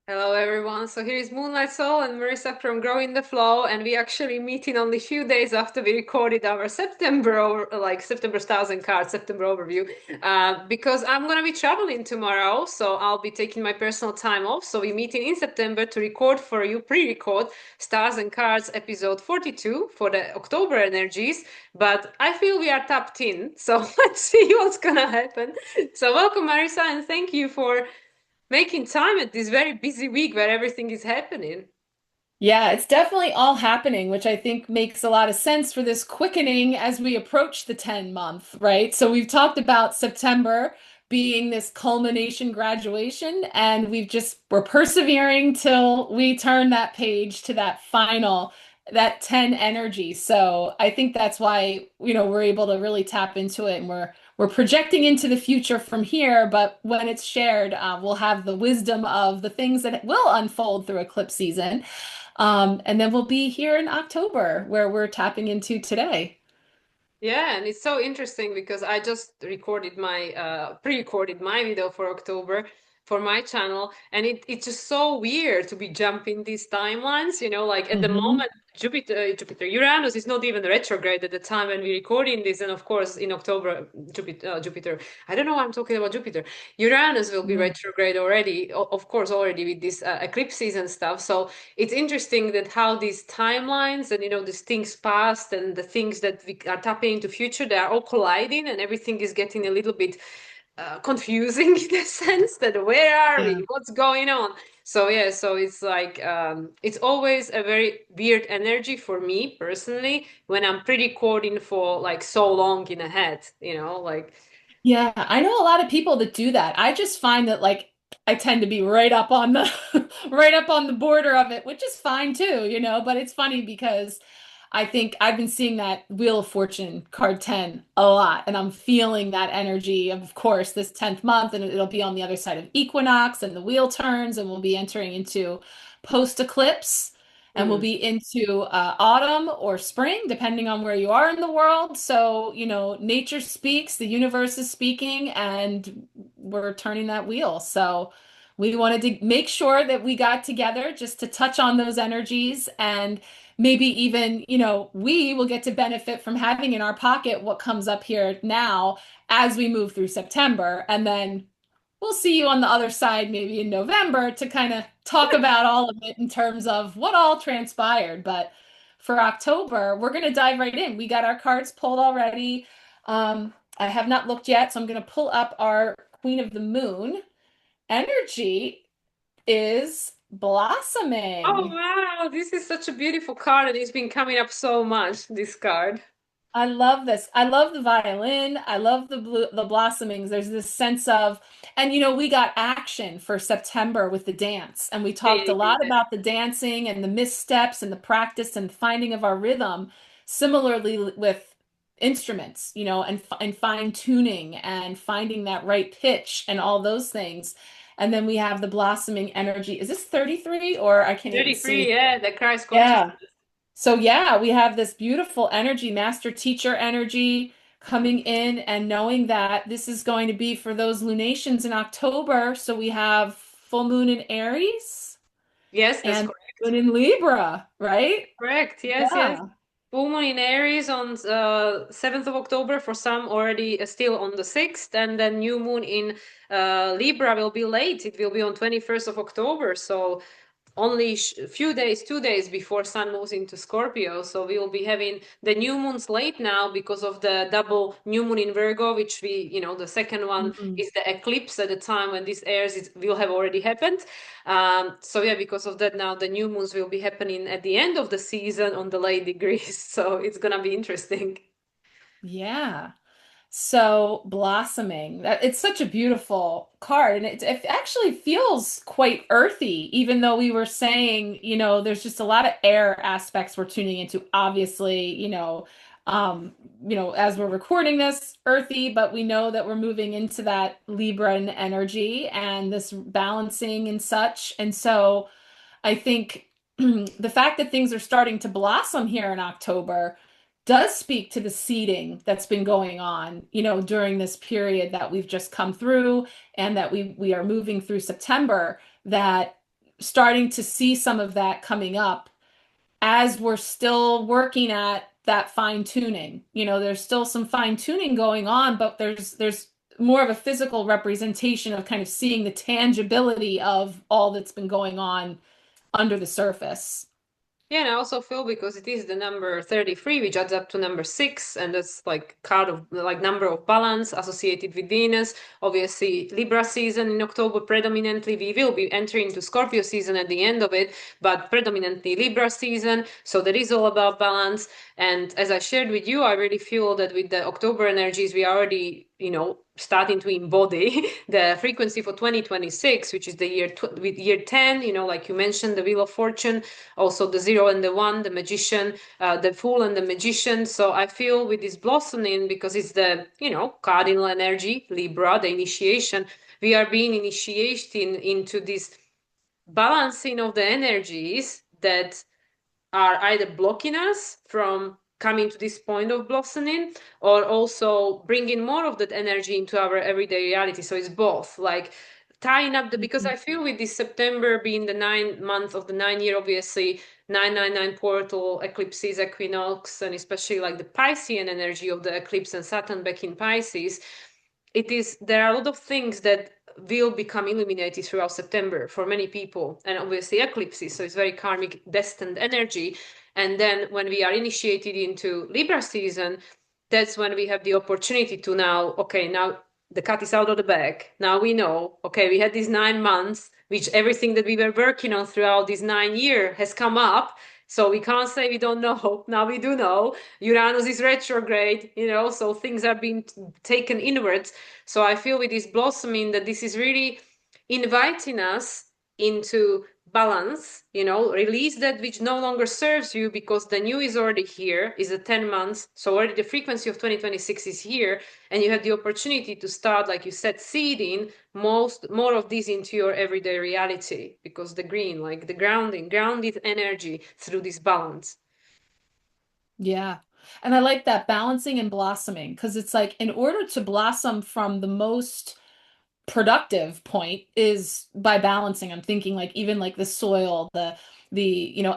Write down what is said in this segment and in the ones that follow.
Hello everyone. So here is Moonlight Soul and Marissa from Growing the Flow, and we actually meet in only a few days after we recorded our September 1,000 cards September overview. Because I'm gonna be traveling tomorrow, so I'll be taking my personal time off. So we're meeting in September to record for you, pre-record Stars and Cards episode 42 for the October energies. But I feel we are tapped in, so let's see what's gonna happen. So welcome, Marissa, and thank you for making time at this very busy week where everything is happening. Yeah, it's definitely all happening, which I think makes a lot of sense for this quickening as we approach the 10 month, right? So we've talked about September being this culmination graduation, and we're persevering till we turn that page to that final, that 10 energy. So I think that's why, we're able to really tap into it and we're projecting into the future from here, but when it's shared, we'll have the wisdom of the things that will unfold through eclipse season. And then we'll be here in October where we're tapping into today. Yeah, and it's so interesting because I just recorded my pre-recorded my video for October for my channel, and it's just so weird to be jumping these timelines, like at the Hmm. moment Uranus is not even retrograde at the time when we're recording this, and of course in October Jupiter, I don't know why I'm talking about Jupiter. Uranus will be Mm. retrograde already, of course already with this eclipses and stuff. So it's interesting that how these timelines and these things past and the things that we are tapping into future, they are all colliding, and everything is getting a little bit confusing in the sense that where are Yeah. we, what's going on. So yeah, so it's like it's always a very weird energy for me personally when I'm pre-recording for like so long in ahead, like. Yeah, I know a lot of people that do that. I just find that I tend to be right up on the right up on the border of it, which is fine too, but it's funny because I think I've been seeing that Wheel of Fortune card 10 a lot, and I'm feeling that energy of course this 10th month, and it'll be on the other side of equinox and the wheel turns, and we'll be entering into post eclipse. And we'll Mm. be into autumn or spring, depending on where you are in the world. So, nature speaks, the universe is speaking, and we're turning that wheel. So, we wanted to make sure that we got together just to touch on those energies, and maybe even, we will get to benefit from having in our pocket what comes up here now as we move through September. And then we'll see you on the other side maybe in November to kind of talk about all of it in terms of what all transpired. But for October, we're going to dive right in. We got our cards pulled already. I have not looked yet, so I'm going to pull up our Queen of the Moon. Energy is Oh blossoming. wow, this is such a beautiful card, and it's been coming up so much, this card. I love this. I love the violin. I love the blossomings. There's this sense of, and we got action for September with the dance, and we Yeah, talked a yeah, lot yeah. about the dancing and the missteps and the practice and finding of our rhythm. Similarly with instruments, and fine tuning and finding that right pitch and all those things. And then we have the blossoming energy. Is this 33 or I can't even 33, see? yeah, the Christ consciousness. Yeah. So yeah, we have this beautiful energy, master teacher energy coming in and knowing that this is going to be for those lunations in October. So we have full moon in Aries Yes, that's and correct. moon in Libra, right? Correct. Yes, yes. Yeah. Full moon in Aries on 7th of October for some, already still on the 6th, and then new moon in Libra will be late. It will be on 21st of October. So only a few days, 2 days before Sun moves into Scorpio. So we will be having the new moons late now because of the double new moon in Virgo, which the second one Mhm. is the eclipse at the time when this airs, it will have already happened. So yeah, because of that, now the new moons will be happening at the end of the season on the late degrees. So it's gonna be interesting. Yeah. So blossoming, that it's such a beautiful card, and it actually feels quite earthy, even though we were saying, there's just a lot of air aspects we're tuning into. Obviously, as we're recording this, earthy, but we know that we're moving into that Libran energy and this balancing and such. And so I think the fact that things are starting to blossom here in October does speak to the seeding that's been going on, during this period that we've just come through and that we are moving through September, that starting to see some of that coming up as we're still working at that fine tuning. You know, there's still some fine tuning going on, but there's more of a physical representation of kind of seeing the tangibility of all that's been going on under the surface. Yeah, and I also feel because it is the number 33, which adds up to number 6, and that's like card of like number of balance associated with Venus. Obviously, Libra season in October predominantly. We will be entering into Scorpio season at the end of it, but predominantly Libra season. So that is all about balance. And as I shared with you, I really feel that with the October energies, we are already, starting to embody the frequency for 2026, which is the year with year 10, like you mentioned, the Wheel of Fortune, also the 0 and the 1, the Magician, the Fool and the Magician. So I feel with this blossoming, because it's the, cardinal energy, Libra, the initiation, we are being initiated into this balancing of the energies that are either blocking us from coming to this point of blossoming, or also bringing more of that energy into our everyday reality. So it's both, like tying up because I feel with this September being the 9 month of the 9 year, obviously 999 portal, eclipses, equinox, and especially like the Piscean energy of the eclipse and Saturn back in Pisces, there are a lot of things that will become illuminated throughout September for many people, and obviously eclipses, so it's very karmic destined energy. And then when we are initiated into Libra season, that's when we have the opportunity to now the cat is out of the bag. Now we know, okay, we had these 9 months, which everything that we were working on throughout these 9 years has come up. So we can't say we don't know. Now we do know. Uranus is retrograde, so things are being taken inwards. So I feel with this blossoming that this is really inviting us into balance, release that which no longer serves you, because the new is already here, is a 10 months. So already the frequency of 2026 is here, and you have the opportunity to start, like you said, seeding more of this into your everyday reality, because the green, like the grounded energy through this balance. Yeah. And I like that balancing and blossoming because it's like in order to blossom from the most productive point is by balancing. I'm thinking like even like the soil, the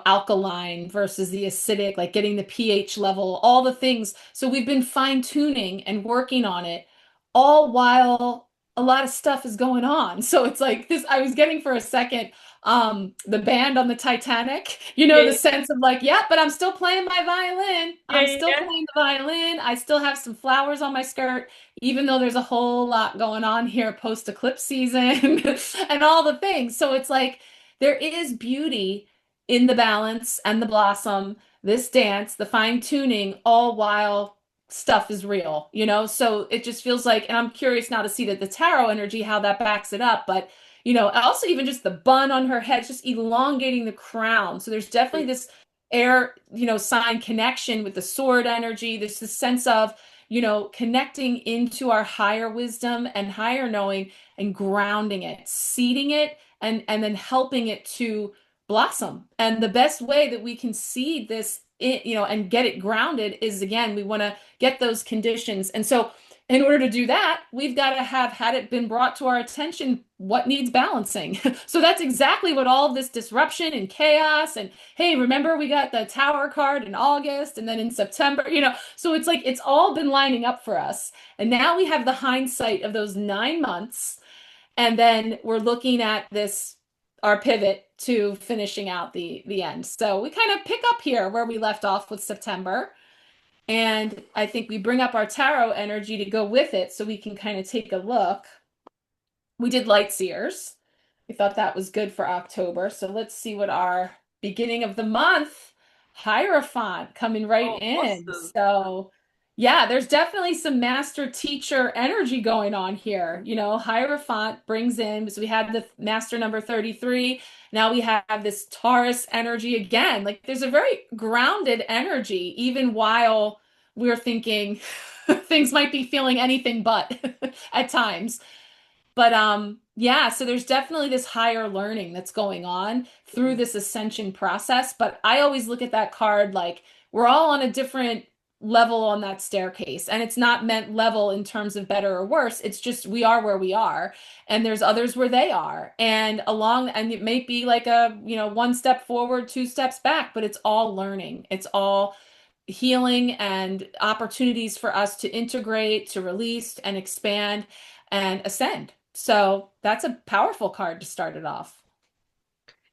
alkaline versus the acidic, like getting the pH level, all the things. So we've been fine tuning and working on it all while a lot of stuff is going on. So it's like this, I was getting for a second the band on the Titanic, the Yeah, sense of like, yeah, but I'm still playing my violin. yeah, I'm yeah, still yeah. playing the violin. I still have some flowers on my skirt, even though there's a whole lot going on here post-eclipse season and all the things. So it's like there is beauty in the balance and the blossom, this dance, the fine tuning, all while stuff is real, So it just feels like, and I'm curious now to see that the tarot energy, how that backs it up. But, also even just the bun on her head, just elongating the crown. So there's definitely this air, sign connection with the sword energy. There's this sense of, connecting into our higher wisdom and higher knowing and grounding it, seeding it, and then helping it to blossom. And the best way that we can seed this, and get it grounded is, again, we want to get those conditions. And so in order to do that, we've got to have had it been brought to our attention what needs balancing. So that's exactly what all of this disruption and chaos and hey, remember we got the Tower card in August and then in September, so it's like it's all been lining up for us. And now we have the hindsight of those 9 months. And then we're looking at this, our pivot to finishing out the end. So we kind of pick up here where we left off with September. And I think we bring up our tarot energy to go with it so we can kind of take a look. We did light seers. We thought that was good for October. So let's see what our beginning of the month, Hierophant coming right Oh, in. awesome. So yeah, there's definitely some master teacher energy going on here. Hierophant brings in, so we had the master number 33. Now we have this Taurus energy again. Like there's a very grounded energy, even while we're thinking things might be feeling anything but at times. But yeah, so there's definitely this higher learning that's going on through this ascension process. But I always look at that card like we're all on a different level on that staircase. And it's not meant level in terms of better or worse. It's just we are where we are, and there's others where they are. And it may be like a, one step forward, two steps back, but it's all learning. It's all healing and opportunities for us to integrate, to release and expand and ascend. So that's a powerful card to start it off.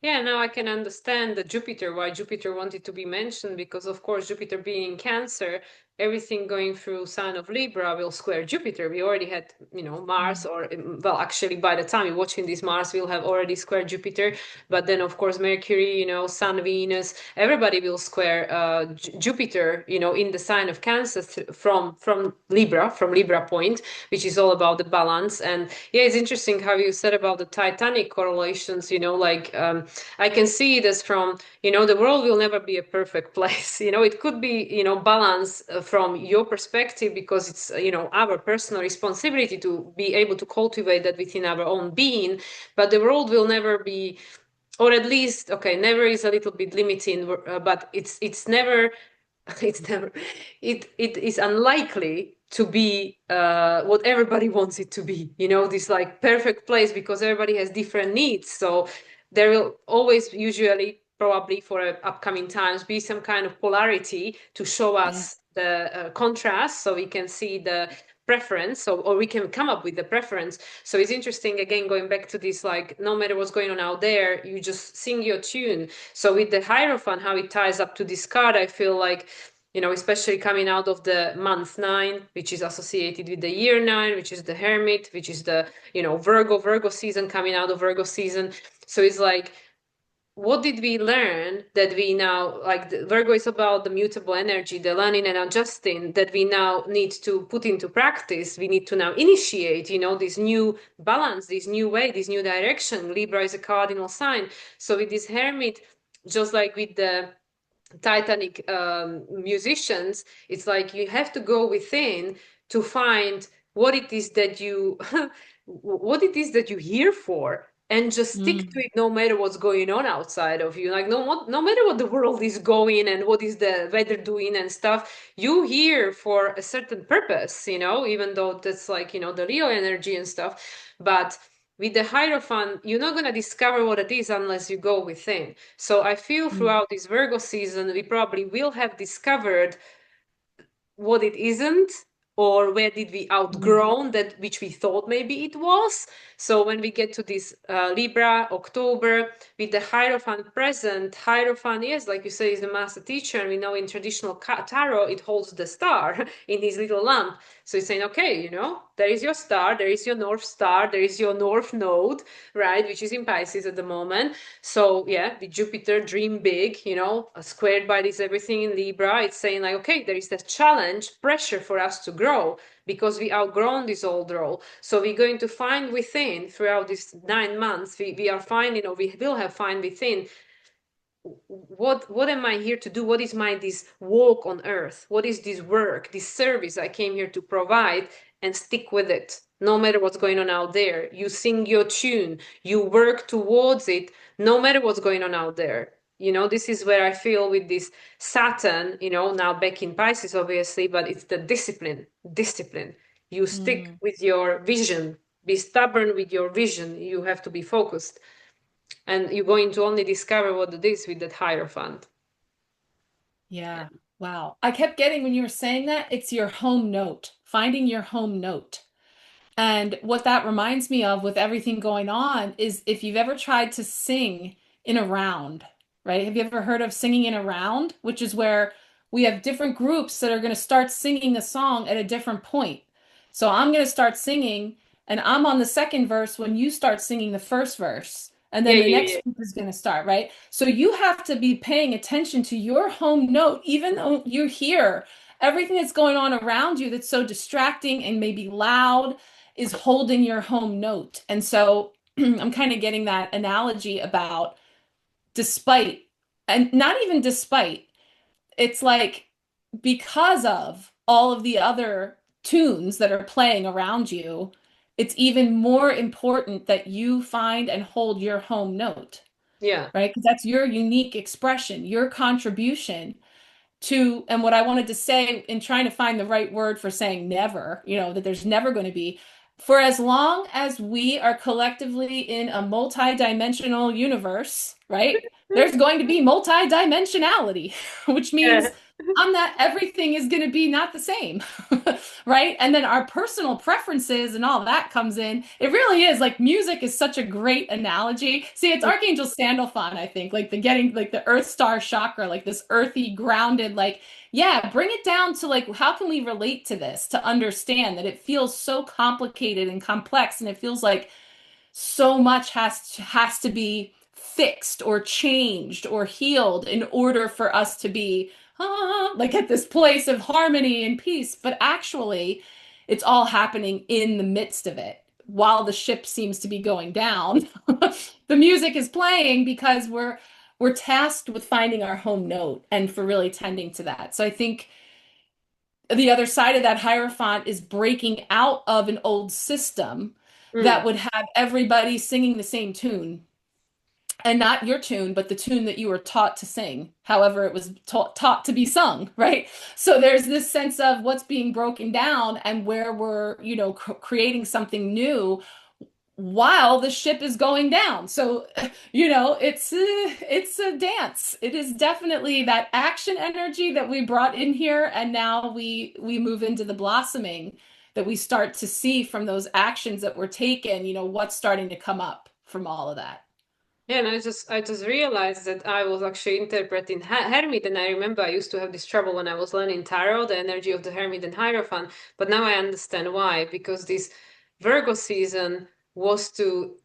Yeah, now I can understand the Jupiter, why Jupiter wanted to be mentioned, because of course Jupiter being Cancer, everything going through sign of Libra will square Jupiter. We already had, Mars, or well, actually by the time you're watching this, Mars will have already squared Jupiter. But then of course Mercury, Sun, Venus, everybody will square Jupiter, in the sign of Cancer from Libra point, which is all about the balance. And yeah, it's interesting how you said about the Titanic correlations, I can see this from, the world will never be a perfect place. It could be, balance from your perspective, because it's, our personal responsibility to be able to cultivate that within our own being. But the world will never be, or at least, okay, never is a little bit limiting, but it's never, it is unlikely to be what everybody wants it to be, this like perfect place, because everybody has different needs. So there will always, usually, probably for upcoming times, be some kind of polarity to show Yeah. us the contrast, so we can see the preference, or we can come up with the preference. So it's interesting, again, going back to this, like, no matter what's going on out there, you just sing your tune. So with the Hierophant, how it ties up to this card, I feel like, especially coming out of the month 9, which is associated with the year 9, which is the Hermit, which is the, Virgo season, coming out of Virgo season. So it's like, what did we learn that we now, like, the Virgo is about the mutable energy, the learning and adjusting, that we now need to put into practice. We need to now initiate, this new balance, this new way, this new direction. Libra is a cardinal sign. So with this Hermit, just like with the Titanic musicians, it's like you have to go within to find what it is that you what it is that you're here for, and just stick to Mm, it no matter what's going on outside of you. Like, no matter what the world is going and what is the weather doing and stuff, you here for a certain purpose, even though that's like, the Leo energy and stuff. But with the Hierophant, you're not going to discover what it is unless you go within. So I feel mm, throughout this Virgo season, we probably will have discovered what it isn't, or where did we mm, outgrown that which we thought maybe it was. So when we get to this Libra October with the Hierophant present, Hierophant, yes, like you say, is the master teacher, and we know in traditional tarot it holds the star in his little lamp. So he's saying, okay, there is your star, there is your North Star, there is your North Node, right, which is in Pisces at the moment. So yeah, the Jupiter, dream big, squared by this everything in Libra. It's saying like, okay, there is that challenge, pressure for us to grow, because we outgrown this old role. So we're going to find within throughout these 9 months, we are finding, or we will have find within, what am I here to do? What is my this walk on earth? What is this work, this service I came here to provide? And stick with it no matter what's going on out there. You sing your tune, you work towards it no matter what's going on out there. This is where I feel with this Saturn, now back in Pisces, obviously, but it's the discipline. You stick mm. with your vision, be stubborn with your vision. You have to be focused, and you're going to only discover what it is with that Hierophant. Yeah. Wow. I kept getting when you were saying that, it's your home note, finding your home note. And what that reminds me of with everything going on is if you've ever tried to sing in a round, right? Have you ever heard of singing in a round, which is where we have different groups that are going to start singing a song at a different point. So I'm going to start singing and I'm on the second verse when you start singing the first verse. And Yeah, then the yeah, next yeah. group is going to start, right? So you have to be paying attention to your home note, even though you're here. Everything that's going on around you that's so distracting and maybe loud is holding your home note. And so I'm kind of getting that analogy about despite, and not even despite, it's like because of all of the other tunes that are playing around you, it's even more important that you find and hold your home note, Yeah. right? Because that's your unique expression, your contribution to, and what I wanted to say in trying to find the right word for saying never, that there's never going to be, for as long as we are collectively in a multi-dimensional universe, right? There's going to be multi-dimensionality, which Yeah. means on that everything is going to be not the same, right? And then our personal preferences and all that comes in. It really is like music is such a great analogy. See, it's Archangel Sandalphon, I think, like the getting like the Earth Star chakra, like this earthy, grounded, like, yeah, bring it down to like, how can we relate to this to understand that it feels so complicated and complex, and it feels like so much has to be fixed or changed or healed in order for us to be like at this place of harmony and peace. But actually, it's all happening in the midst of it. While the ship seems to be going down, the music is playing because we're tasked with finding our home note and for really tending to that. So I think the other side of that Hierophant is breaking out of an old system that Mm. would have everybody singing the same tune, and not your tune, but the tune that you were taught to sing, however it was taught to be sung, right? So there's this sense of what's being broken down and where we're, creating something new while the ship is going down. So, it's a dance. It is definitely that action energy that we brought in here, and now we move into the blossoming that we start to see from those actions that were taken, what's starting to come up from all of that. Yeah, and I just realized that I was actually interpreting Hermit, and I remember I used to have this trouble when I was learning tarot, the energy of the Hermit and Hierophant. But now I understand why, because this Virgo season was to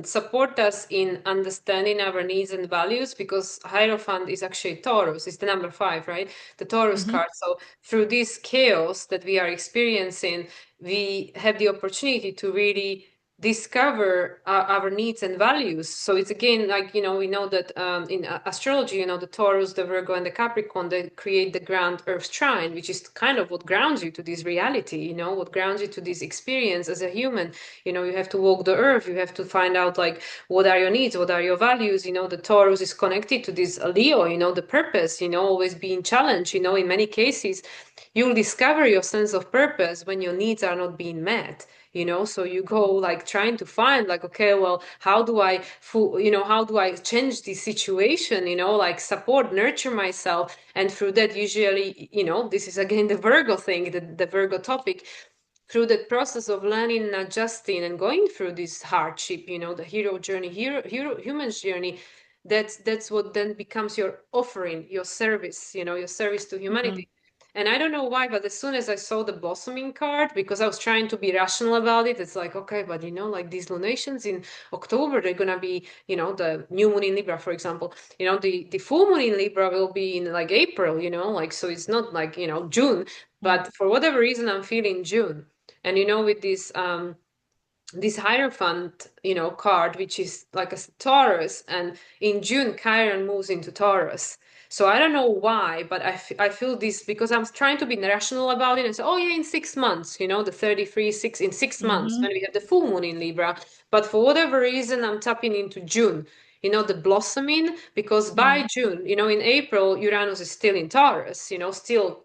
support us in understanding our needs and values, because Hierophant is actually Taurus, it's the number 5, right? The Taurus Hmm. card. So through this chaos that we are experiencing, we have the opportunity to really discover our needs and values. So it's again like, we know that in astrology, the Taurus, the Virgo, and the Capricorn, they create the ground earth trine, which is kind of what grounds you to this reality, what grounds you to this experience as a human. You have to walk the earth, you have to find out like what are your needs, what are your values. The Taurus is connected to this Leo, the purpose, always being challenged. In many cases you'll discover your sense of purpose when your needs are not being met. So you go like trying to find like, okay, well, how do I how do I change this situation, like support, nurture myself. And through that, usually, this is again the Virgo thing, the Virgo topic. Through that process of learning and adjusting and going through this hardship, the hero journey, human's journey, that's what then becomes your offering, your service, your service to Hmm. humanity. And I don't know why, but as soon as I saw the blossoming card, because I was trying to be rational about it, it's like, okay, but like these lunations in October, they're gonna be, the new moon in Libra, for example, the full moon in Libra will be in like April, like, so it's not like, June, but for whatever reason, I'm feeling June. And with this Hierophant, card, which is like a Taurus, and in June, Chiron moves into Taurus. So I don't know why, but I feel this because I'm trying to be rational about it and say, oh yeah, in 6 months, the 33, 6 in 6 months when Hmm. we have the full moon in Libra. But for whatever reason, I'm tapping into June, the blossoming, because by Hmm. June, in April, Uranus is still in Taurus, still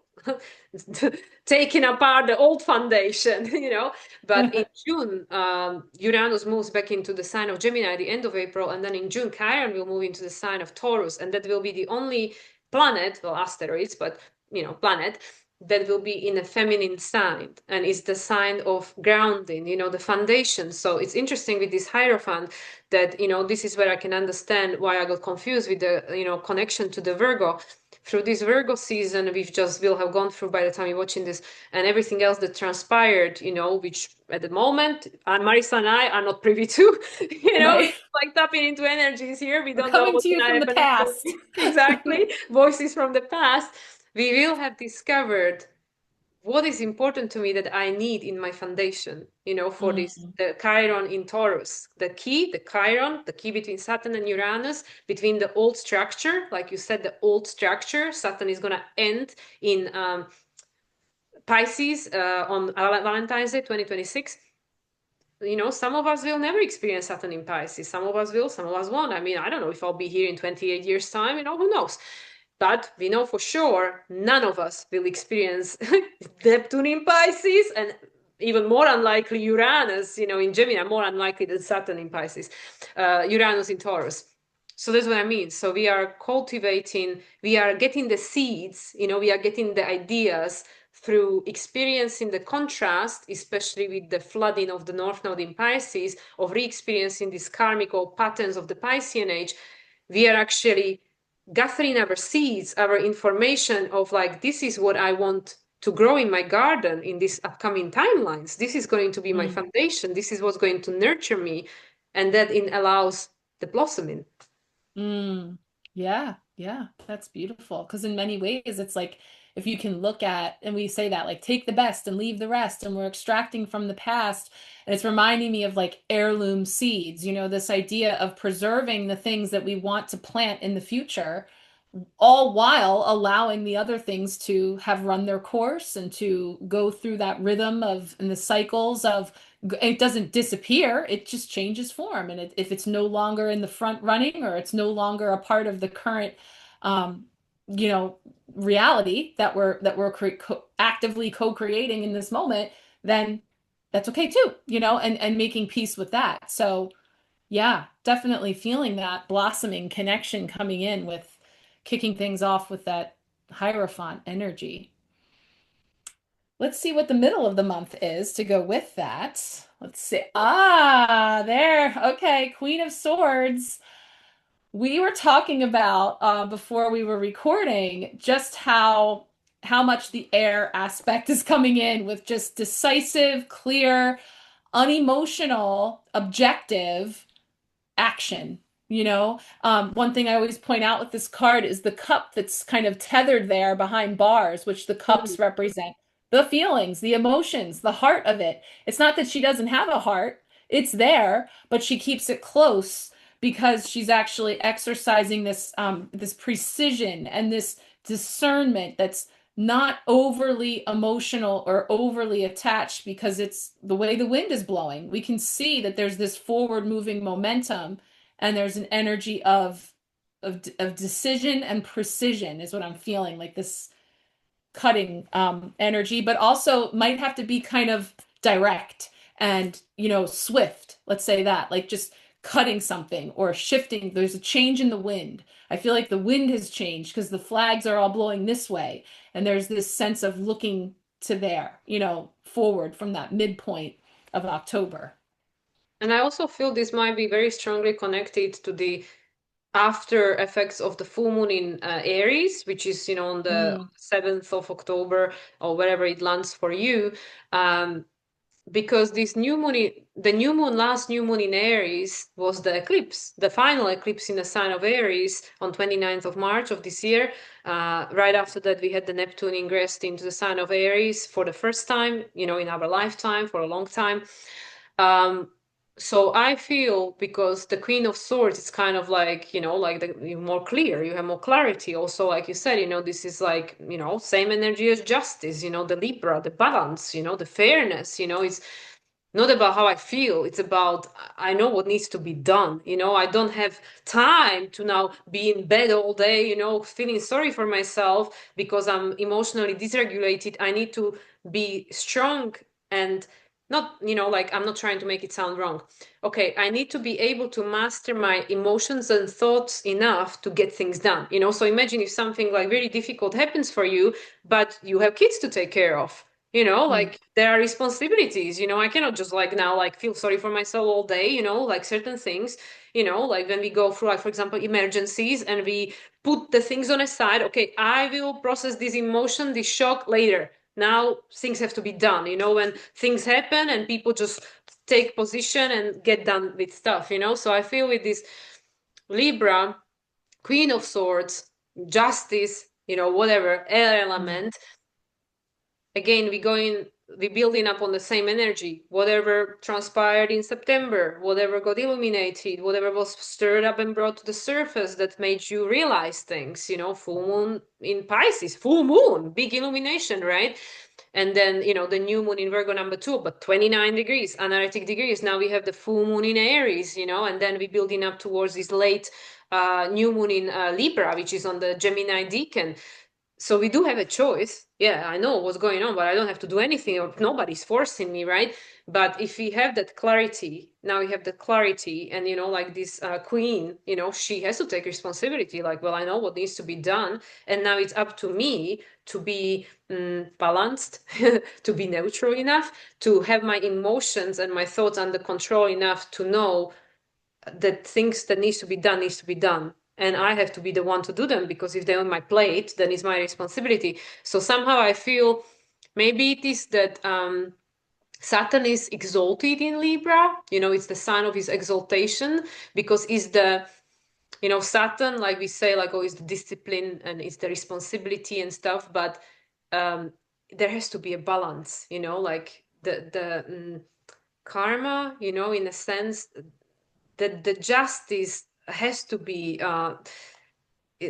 taking apart the old foundation, But in June, Uranus moves back into the sign of Gemini at the end of April, and then in June, Chiron will move into the sign of Taurus, and that will be the only planet, well, asteroids, but planet that will be in a feminine sign, and it's the sign of grounding, the foundation. So it's interesting with this Hierophant that this is where I can understand why I got confused with the connection to the Virgo. Through this Virgo season, we just will have gone through by the time you're watching this, and everything else that transpired, which at the moment, Marisa and I are not privy to, Right. like tapping into energies here. We We're don't know coming what's to you gonna from the happen in 4 past. weeks. Exactly. Voices from the past. We will have discovered what is important to me that I need in my foundation, for this, Mm. the Chiron in Taurus, the Chiron, the key between Saturn and Uranus, between the old structure, like you said, the old structure. Saturn is going to end in Pisces on Valentine's Day 2026. Some of us will never experience Saturn in Pisces. Some of us will, some of us won't. I mean, I don't know if I'll be here in 28 years' time, who knows? But we know for sure none of us will experience Neptune in Pisces, and even more unlikely Uranus, in Gemini, more unlikely than Saturn in Pisces, Uranus in Taurus. So that's what I mean. So we are cultivating, we are getting the seeds, we are getting the ideas through experiencing the contrast, especially with the flooding of the North Node in Pisces, of re-experiencing these karmic patterns of the Piscean age. We are actually gathering our seeds, our information of like, this is what I want to grow in my garden in these upcoming timelines. This is going to be my foundation. This is what's going to nurture me. And that it allows the blossoming. Yeah, yeah, that's beautiful. Because in many ways, it's like if you can look at, and we say that, like, take the best and leave the rest, and we're extracting from the past. And it's reminding me of like heirloom seeds, this idea of preserving the things that we want to plant in the future, all while allowing the other things to have run their course and to go through that rhythm of and the cycles of it doesn't disappear, it just changes form. And if it's no longer in the front running or it's no longer a part of the current um, reality that we're actively co-creating in this moment, then that's okay too, and making peace with that. So yeah, definitely feeling that blossoming connection coming in with kicking things off with that Hierophant energy. Let's see what the middle of the month is to go with that. Let's see. Ah, there. Okay, Queen of Swords. We were talking about before we were recording just how much the air aspect is coming in with just decisive, clear, unemotional, objective action. One thing I always point out with this card is the cup that's kind of tethered there behind bars, which the cups represent the feelings, the emotions, the heart of it. It's not that she doesn't have a heart, it's there, but she keeps it close because she's actually exercising this precision and this discernment that's not overly emotional or overly attached because it's the way the wind is blowing. We can see that there's this forward moving momentum and there's an energy of decision and precision is what I'm feeling, like this cutting energy, but also might have to be kind of direct and swift. Let's say that, like just cutting something or shifting. There's a change in the wind. I feel like the wind has changed because the flags are all blowing this way, and there's this sense of looking to there, forward from that midpoint of October. And I also feel this might be very strongly connected to the after effects of the full moon in Aries, which is, on the 7th of October or wherever it lands for you. Because this new moon, last new moon in Aries was the eclipse, the final eclipse in the sign of Aries on 29th of March of this year. Right after that, we had the Neptune ingressed into the sign of Aries for the first time, in our lifetime for a long time. So I feel because the Queen of Swords is kind of like, like you're more clear, you have more clarity. Also, like you said, this is like, same energy as justice, the Libra, the balance, the fairness, it's not about how I feel. It's about, I know what needs to be done. I don't have time to now be in bed all day, feeling sorry for myself because I'm emotionally dysregulated. I need to be strong and not, like I'm not trying to make it sound wrong. Okay, I need to be able to master my emotions and thoughts enough to get things done. So imagine if something like very difficult happens for you, but you have kids to take care of. Like there are responsibilities, I cannot just like now like feel sorry for myself all day, like certain things, like when we go through like, for example, emergencies and we put the things on a side. Okay, I will process this emotion, this shock later. Now things have to be done, when things happen and people just take position and get done with stuff, So I feel with this Libra, Queen of Swords, justice, whatever, air element, again, we go in we're building up on the same energy. Whatever transpired in September, whatever got illuminated, whatever was stirred up and brought to the surface that made you realize things, full moon in Pisces, full moon, big illumination, right? And then, the new moon in Virgo number 2, but 29 degrees, analytic degrees. Now we have the full moon in Aries, and then we're building up towards this late new moon in Libra, which is on the Gemini decan. So we do have a choice. Yeah, I know what's going on, but I don't have to do anything, or nobody's forcing me, right? But if we have that clarity, now we have the clarity, and like this queen, she has to take responsibility. Like, well, I know what needs to be done, and now it's up to me to be balanced, to be neutral enough, to have my emotions and my thoughts under control enough to know that things that needs to be done, and I have to be the one to do them, because if they're on my plate, then it's my responsibility. So somehow I feel maybe it is that Saturn is exalted in Libra. It's the sign of his exaltation, because it's the Saturn, like we say, like, oh, it's the discipline and it's the responsibility and stuff, but there has to be a balance, like the karma, in a sense, that the justice has to be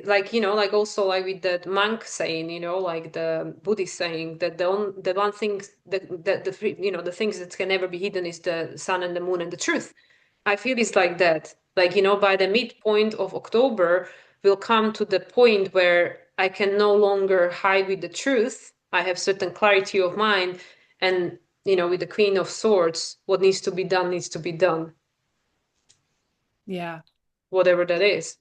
like also like with that monk saying, like the Buddhist saying that the one thing that the things that can never be hidden is the sun and the moon and the truth. I feel it's like that. Like, by the midpoint of October, we'll come to the point where I can no longer hide with the truth. I have certain clarity of mind, and with the Queen of Swords, what needs to be done needs to be done, Yeah. whatever that is.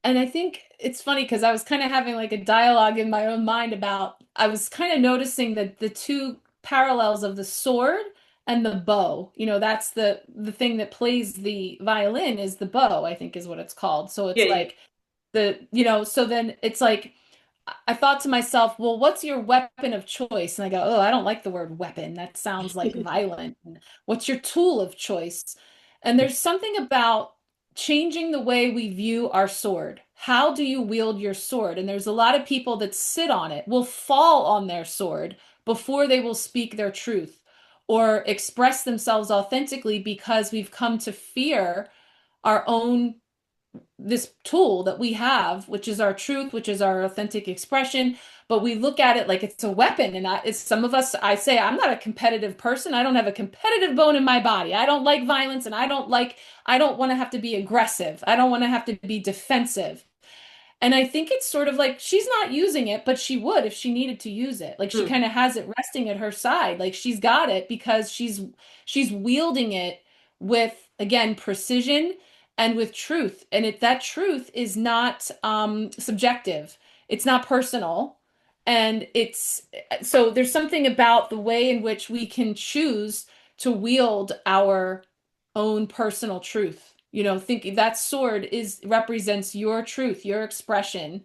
And I think it's funny because I was kind of having like a dialogue in my own mind about, I was kind of noticing that the two parallels of the sword and the bow, that's the thing that plays the violin is the bow, I think is what it's called. So Yeah, it's yeah. like so then it's like I thought to myself, well, what's your weapon of choice? And I go, oh, I don't like the word weapon. That sounds like violent. And what's your tool of choice? And there's something about changing the way we view our sword. How do you wield your sword? And there's a lot of people that sit on it, will fall on their sword before they will speak their truth or express themselves authentically because we've come to fear our own this tool that we have, which is our truth, which is our authentic expression, but we look at it like it's a weapon. And it's some of us, I say, I'm not a competitive person. I don't have a competitive bone in my body. I don't like violence, and I don't want to have to be aggressive. I don't want to have to be defensive. And I think it's sort of like she's not using it, but she would if she needed to use it. Like she Hmm. kind of has it resting at her side. Like she's got it because she's wielding it with, again, precision and with truth. And that truth is not subjective. It's not personal. And it's so there's something about the way in which we can choose to wield our own personal truth. Think that sword is represents your truth, your expression.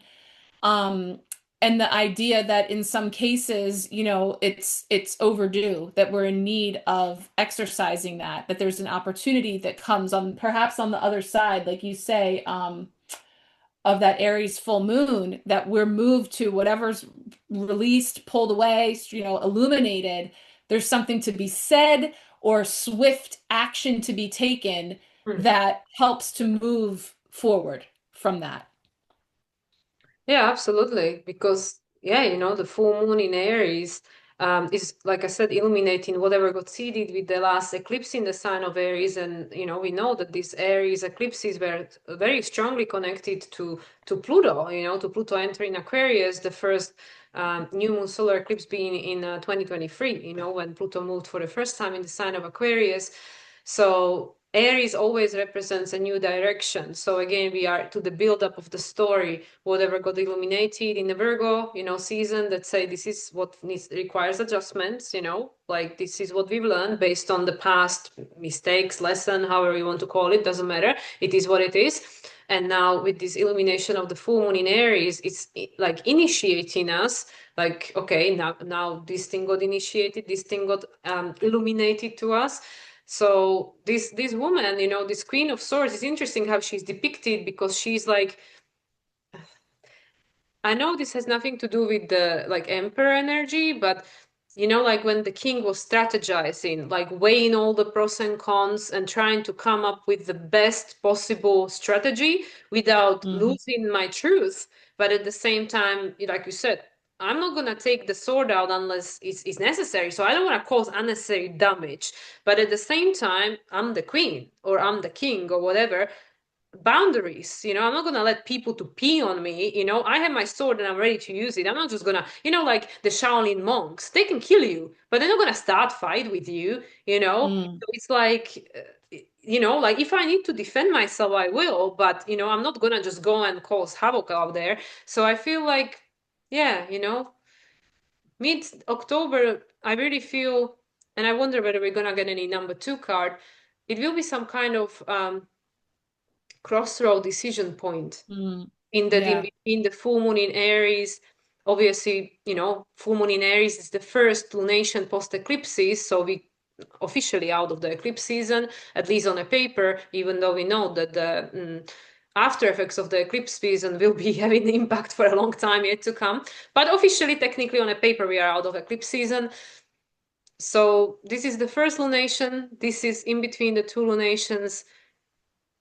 Um, and the idea that in some cases, it's overdue, that we're in need of exercising that there's an opportunity that comes on perhaps on the other side, like you say, of that Aries full moon, that we're moved to whatever's released, pulled away, illuminated. There's something to be said or swift action to be taken Hmm. that helps to move forward from that. Yeah, absolutely. Because, yeah, the full moon in Aries is, like I said, illuminating whatever got seeded with the last eclipse in the sign of Aries. And, we know that these Aries eclipses were very strongly connected to Pluto, to Pluto entering Aquarius, the first new moon solar eclipse being in 2023, when Pluto moved for the first time in the sign of Aquarius. So Aries always represents a new direction. So again, we are to the buildup of the story, whatever got illuminated in the Virgo, season, that say this is what requires adjustments, like this is what we've learned based on the past mistakes, lesson, however you want to call it, doesn't matter. It is what it is. And now with this illumination of the full moon in Aries, it's like initiating us, like, okay, now this thing got initiated, this thing got illuminated to us. So this woman, this Queen of Swords, is interesting how she's depicted, because she's like, I know this has nothing to do with the like emperor energy, but like when the king was strategizing, like weighing all the pros and cons and trying to come up with the best possible strategy without Mhm. losing my truth. But at the same time, like you said, I'm not going to take the sword out unless it's necessary. So I don't want to cause unnecessary damage. But at the same time, I'm the queen or I'm the king or whatever. Boundaries, I'm not gonna let people to pee on me. I have my sword and I'm ready to use it. I'm not just gonna, like the Shaolin monks, they can kill you, but they're not gonna start fight with you. Mm. So it's like, like if I need to defend myself, I will, but I'm not gonna just go and cause havoc out there. So I feel like, yeah, mid-October, I really feel, and I wonder whether we're gonna get any number two card. It will be some kind of crossroad decision point Mm. in that in Yeah. between the full moon in Aries. Obviously, full moon in Aries is the first lunation post eclipses, so we officially out of the eclipse season, at least on a paper, even though we know that the after effects of the eclipse season will be having impact for a long time yet to come. But officially, technically, on a paper, we are out of eclipse season. So this is the first lunation. This is in between the two lunations.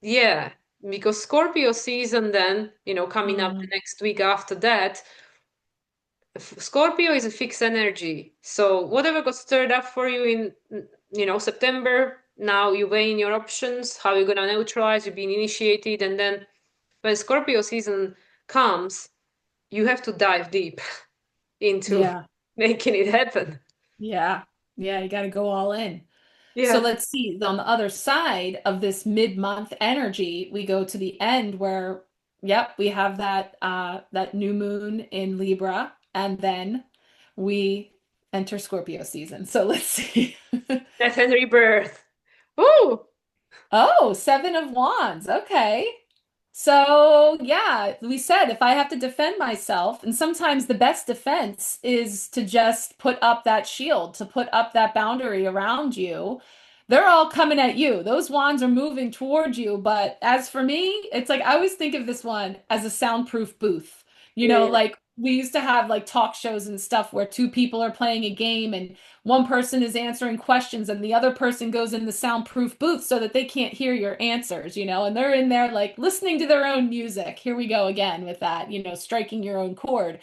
Yeah, because Scorpio season then, coming up the Mm. next week after that, Scorpio is a fixed energy. So whatever got stirred up for you in, September, now you weigh in your options, how you're gonna neutralize, you've been initiated, and then when Scorpio season comes, you have to dive deep into Yeah. making it happen. Yeah. Yeah. You got to go all in. So Yeah. let's see, on the other side of this mid-month energy, we go to the end where, yep, we have that new moon in Libra, and then we enter Scorpio season. So let's see. Death and rebirth. Ooh. Oh, Seven of Wands. Okay. So, yeah, we said if I have to defend myself, and sometimes the best defense is to just put up that shield, to put up that boundary around you. They're all coming at you. Those wands are moving towards you. But as for me, it's like I always think of this one as a soundproof booth. Yeah. Like we used to have like talk shows and stuff where two people are playing a game and one person is answering questions and the other person goes in the soundproof booth so that they can't hear your answers, and they're in there like listening to their own music. Here we go again with that, striking your own chord.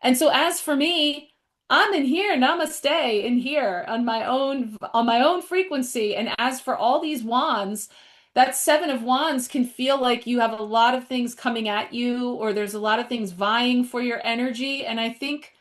And so as for me, I'm in here, namaste, in here on my own frequency. And as for all these wands, that Seven of Wands can feel like you have a lot of things coming at you, or there's a lot of things vying for your energy. And I think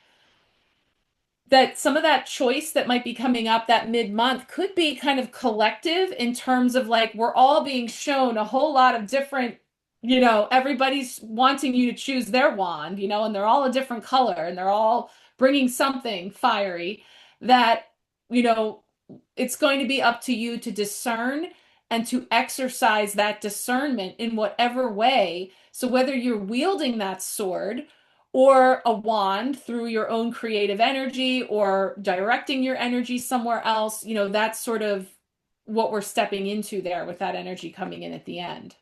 that some of that choice that might be coming up that mid-month could be kind of collective in terms of like we're all being shown a whole lot of different, everybody's wanting you to choose their wand, and they're all a different color and they're all bringing something fiery that, you know, it's going to be up to you to discern and to exercise that discernment in whatever way. So whether you're wielding that sword or a wand through your own creative energy or directing your energy somewhere else, that's sort of what we're stepping into there with that energy coming in at the end.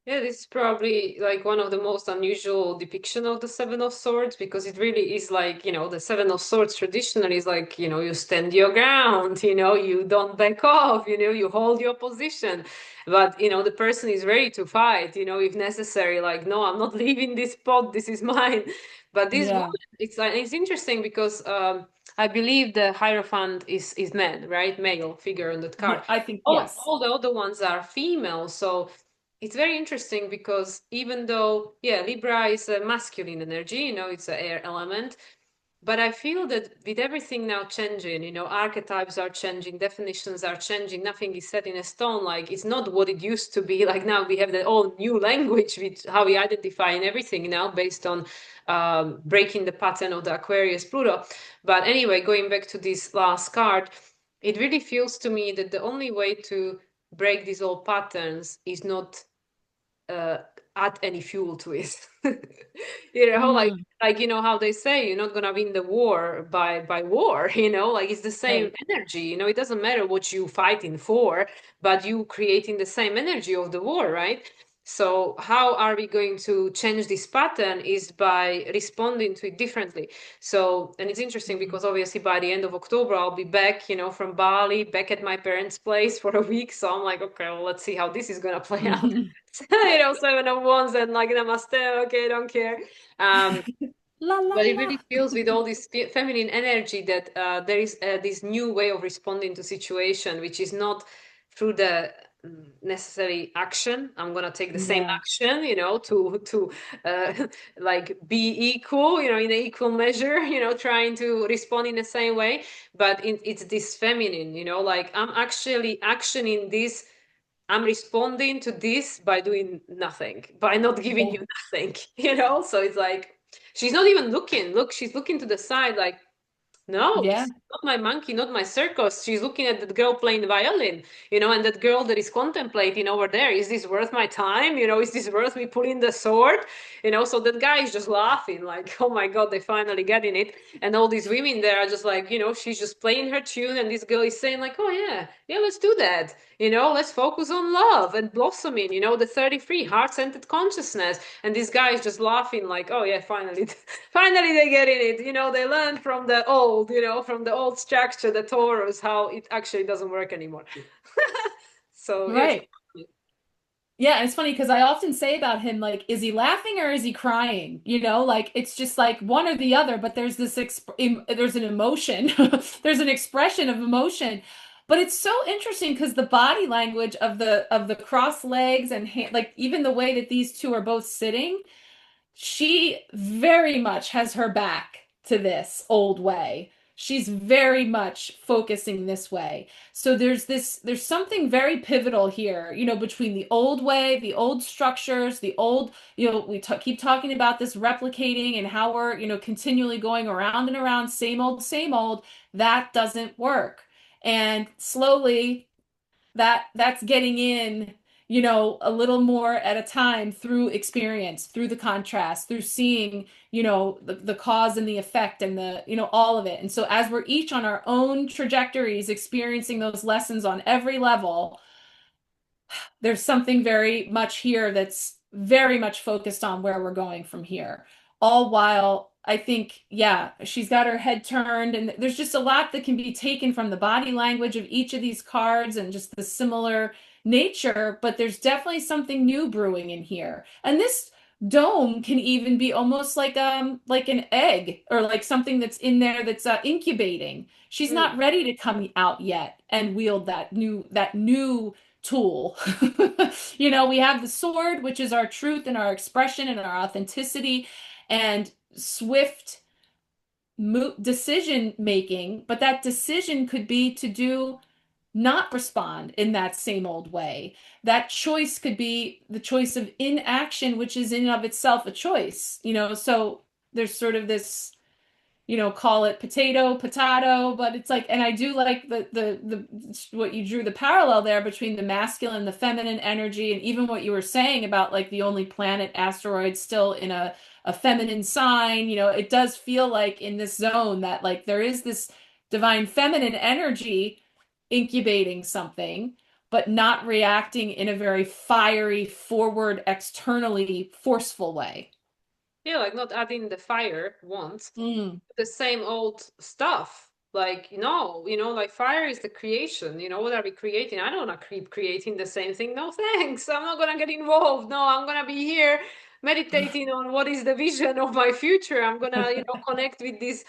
Yeah, this is probably like one of the most unusual depiction of the Seven of Swords because it really is like, the Seven of Swords traditionally is like, you stand your ground, you don't back off, you hold your position. But, the person is ready to fight, if necessary, like, no, I'm not leaving this spot, this is mine. But this woman, Yeah. it's interesting because I believe the Hierophant is man, right? Male figure on that card. Yeah, I think yes. All the other ones are female, so it's very interesting because even though, yeah, Libra is a masculine energy, it's an air element, but I feel that with everything now changing, archetypes are changing, definitions are changing, nothing is set in a stone. Like it's not what it used to be. Like now we have the all new language with how we identify and everything now based on breaking the pattern of the Aquarius Pluto. But anyway, going back to this last card, it really feels to me that the only way to break these old patterns is not uh, add any fuel to it. Like Mm, how they say you're not gonna win the war by war. Like it's the same right. energy. It doesn't matter what you fighting for, but you creating the same energy of the war, right? So how are we going to change this pattern is by responding to it differently. So, and it's interesting because obviously by the end of October, I'll be back, from Bali, back at my parents' place for a week. So I'm like, okay, well, let's see how this is going to play out. Seven of Wands and like namaste, okay, don't care. Um, La la but it la. really feels with all this feminine energy that there is this new way of responding to situation, which is not through the necessary action. I'm gonna take the same Yeah. action, to like be equal, in an equal measure, trying to respond in the same way. But it's this feminine, like I'm actually actioning this. I'm responding to this by doing nothing, by not giving Yeah. you nothing, So it's like she's not even looking. Look, she's looking to the side, like, no, this Yeah. is not my monkey, not my circus. She's looking at that girl playing the violin, and that girl that is contemplating over there. Is this worth my time? Is this worth me pulling the sword? So that guy is just laughing, like, oh my God, they finally getting it. And all these women there are just like, she's just playing her tune, and this girl is saying, like, oh yeah, yeah, let's do that. Let's focus on love and blossoming, the 33 heart-centered consciousness. And this guy is just laughing, like, oh yeah, finally, finally they get in it. They learned from the old, from the old structure, the Taurus, how it actually doesn't work anymore. So yes. Right. Yeah, it's funny because I often say about him, like, is he laughing or is he crying? Like it's just like one or the other, but there's there's an emotion, there's an expression of emotion. But it's so interesting because the body language of the cross legs and hand, like even the way that these two are both sitting, she very much has her back to this old way. She's very much focusing this way. So there's something very pivotal here, between the old way, the old structures, the old, we keep talking about this replicating and how we're, continually going around and around, same old, same old. That doesn't work. And slowly that's getting in, a little more at a time through experience, through the contrast, through seeing, the cause and the effect and the, all of it. And so as we're each on our own trajectories, experiencing those lessons on every level, there's something very much here that's very much focused on where we're going from here. All while I think, yeah, she's got her head turned, and there's just a lot that can be taken from the body language of each of these cards and just the similar nature, but there's definitely something new brewing in here. And this dome can even be almost like an egg or like something that's in there that's incubating. She's Mm. not ready to come out yet and wield that new tool. We have the sword, which is our truth and our expression and our authenticity and swift decision making, but that decision could be to do not respond in that same old way. That choice could be the choice of inaction, which is in and of itself a choice, so there's sort of this, call it potato, but it's like, and I do like the what you drew the parallel there between the masculine and the feminine energy, and even what you were saying about like the only planet asteroid still in a feminine sign. It does feel like in this zone that like there is this divine feminine energy incubating something, but not reacting in a very fiery, forward, externally forceful way. Yeah, like not adding the fire once, Mm. the same old stuff. Like, no, like fire is the creation. What are we creating? I don't want to keep creating the same thing. No, thanks. I'm not gonna get involved. No, I'm gonna be here meditating on what is the vision of my future. I'm gonna, connect with this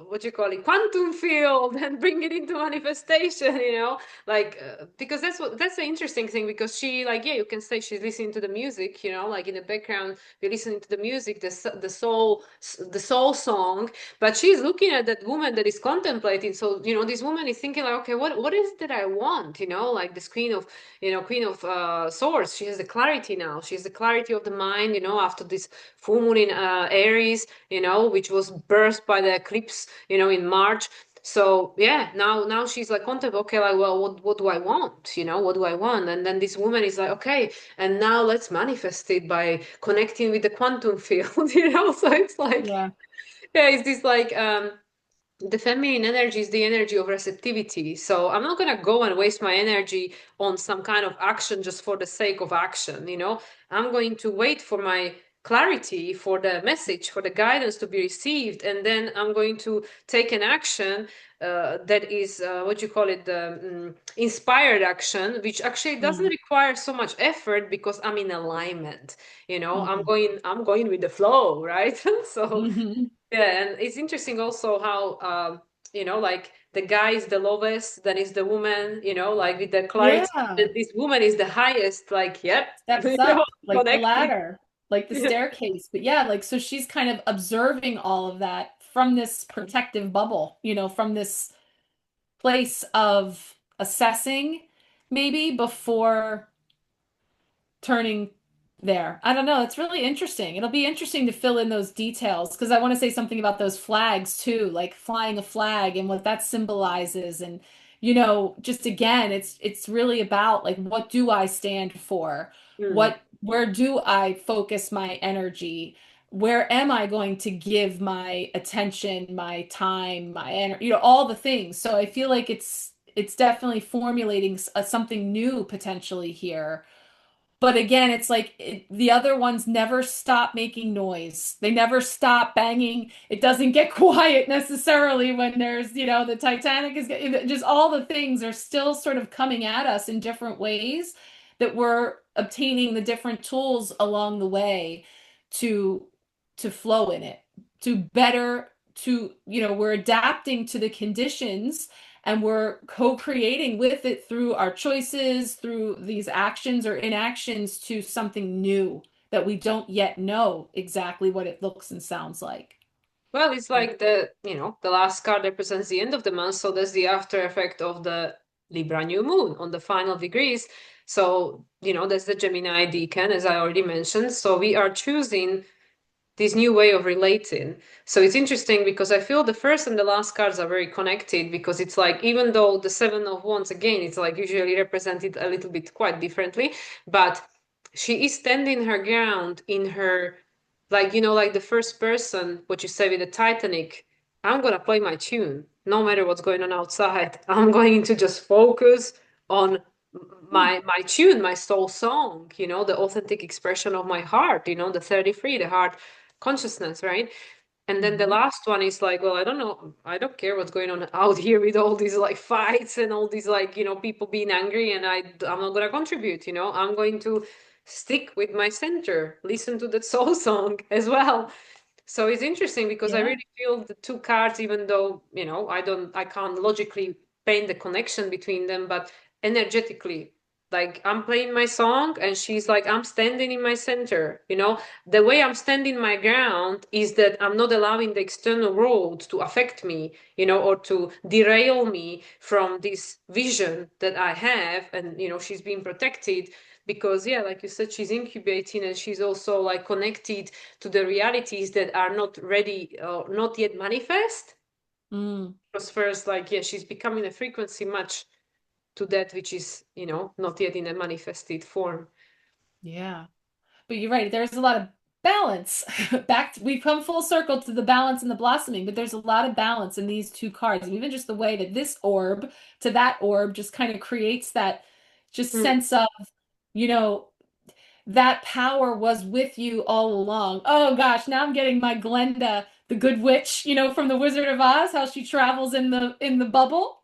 what you call it, quantum field and bring it into manifestation, like because that's the interesting thing, because she, like, yeah, you can say she's listening to the music, like in the background we're listening to the music, the soul song, but she's looking at that woman that is contemplating. So, this woman is thinking like, okay, what is it that I want? Like this queen of swords. She has the clarity now. She has the clarity of the mind, after this full moon in Aries, which was birthed by the eclipse, in March. So yeah, now she's like contemplating, okay, like, well, what do I want? What do I want? And then this woman is like, okay, and now let's manifest it by connecting with the quantum field, So it's like, Yeah. yeah, it's this like the feminine energy is the energy of receptivity. So I'm not going to go and waste my energy on some kind of action just for the sake of action. I'm going to wait for my clarity, for the message, for the guidance to be received. And then I'm going to take an action that is, what you call it, the inspired action, which actually doesn't Mm. require so much effort because I'm in alignment. I'm Mhm. going with the flow, right? So Mhm. yeah, and it's interesting also how like the guy is the lowest, then is the woman, like with the clarity, Yeah. that this woman is the highest, like, yep, Steps up like the connected. ladder, like the staircase. But yeah, like so she's kind of observing all of that from this protective bubble, from this place of assessing maybe before turning there. I don't know. It's really interesting. It'll be interesting to fill in those details because I want to say something about those flags too, like flying a flag and what that symbolizes. And, just again, it's really about like what do I stand for? Mm. Where do I focus my energy? Where am I going to give my attention, my time, my energy, all the things. So I feel like it's definitely formulating something new potentially here, but again, it's like the other ones never stop making noise. They never stop banging. It doesn't get quiet necessarily when there's, the Titanic is just all the things are still sort of coming at us in different ways that we're obtaining the different tools along the way to to flow in it, to better to, we're adapting to the conditions and we're co-creating with it through our choices, through these actions or inactions to something new that we don't yet know exactly what it looks and sounds like. Well, it's like the last card represents the end of the month, so that's the after effect of the Libra new moon on the final degrees. So, that's the Gemini decan, as I already mentioned. So we are choosing this new way of relating. So it's interesting because I feel the first and the last cards are very connected, because it's like, even though the Seven of Wands, again, it's like usually represented a little bit quite differently, but she is standing her ground in her, like, like the first person, what you say with the Titanic, I'm going to play my tune no matter what's going on outside. I'm going to just focus on Hmm. my tune, my soul song, the authentic expression of my heart, the 33, the heart consciousness, right? And then the Mhm. last one is like, well, I don't know, I don't care what's going on out here with all these like fights and all these like, people being angry, and I'm not going to contribute, I'm going to stick with my center, listen to that soul song as well. So it's interesting because I Yeah. really feel the two cards, even though, I can't logically paint the connection between them, but energetically, like I'm playing my song and she's like, I'm standing in my center, the way I'm standing my ground is that I'm not allowing the external world to affect me, or to derail me from this vision that I have. And, she's being protected because, yeah, like you said, she's incubating and she's also like connected to the realities that are not ready, not yet manifest. Mm, Because first, like, yeah, she's becoming a frequency match to that which is, not yet in a manifested form. yeah. But you're right. There's a lot of balance. We've come full circle to the balance and the blossoming, but there's a lot of balance in these two cards. And even just the way that this orb to that orb just kind of creates that just Mm. sense of, you know, that power was with you all along. Oh gosh, now I'm getting my Glenda, the good witch, from the Wizard of Oz, how she travels in the bubble.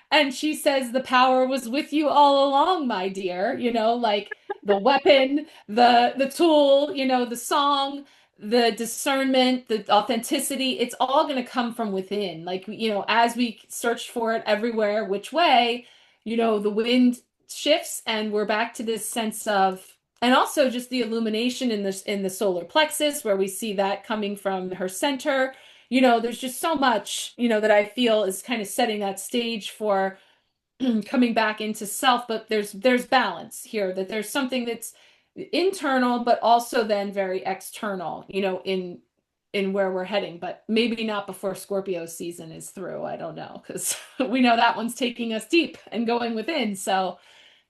And she says the power was with you all along, my dear, like the weapon, the tool, the song, the discernment, the authenticity, it's all going to come from within. Like, as we search for it everywhere, which way, the wind shifts and we're back to this sense of, and also just the illumination in the solar plexus where we see that coming from her center. There's just so much, that I feel is kind of setting that stage for coming back into self, but there's balance here, that there's something that's internal but also then very external, in where we're heading, but maybe not before Scorpio season is through. I don't know, because we know that one's taking us deep and going within. So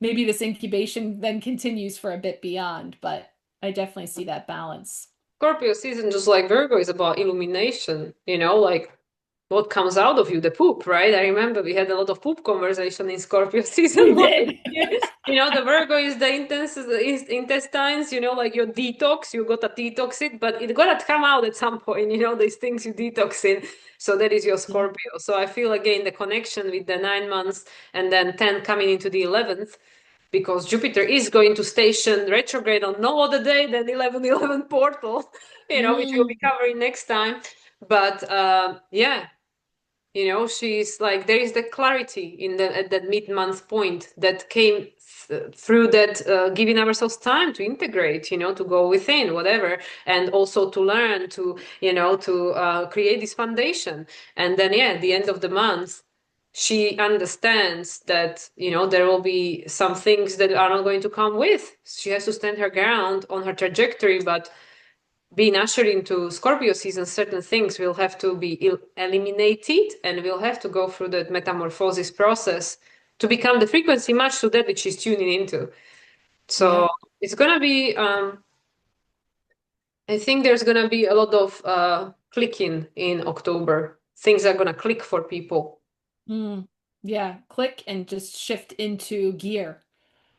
maybe this incubation then continues for a bit beyond, but I definitely see that balance. Scorpio season, just like Virgo, is about illumination, like what comes out of you, the poop, right? I remember we had a lot of poop conversation in Scorpio season We one. did. The Virgo is the intestines, like your detox, you gotta detox it, but it gotta come out at some point, these things you detox in. So that is your Yeah. Scorpio. So I feel again the connection with the 9 months and then 10 coming into the 11th, because Jupiter is going to station retrograde on no other day than 11 portal, which we'll be Mm, covering next time. But yeah, she's like, there is the clarity at that mid-month point that came through that, giving ourselves time to integrate, to go within whatever, and also to learn to create this foundation. And then, yeah, at the end of the month, she understands that, there will be some things that are not going to come with. She has to stand her ground on her trajectory, but being ushered into Scorpio season, certain things will have to be eliminated, and we'll have to go through that metamorphosis process to become the frequency match to that which she's tuning into. So yeah. it's gonna be, I think there's gonna be a lot of clicking in October. Things are gonna click for people. Mm, yeah. Click and just shift into gear.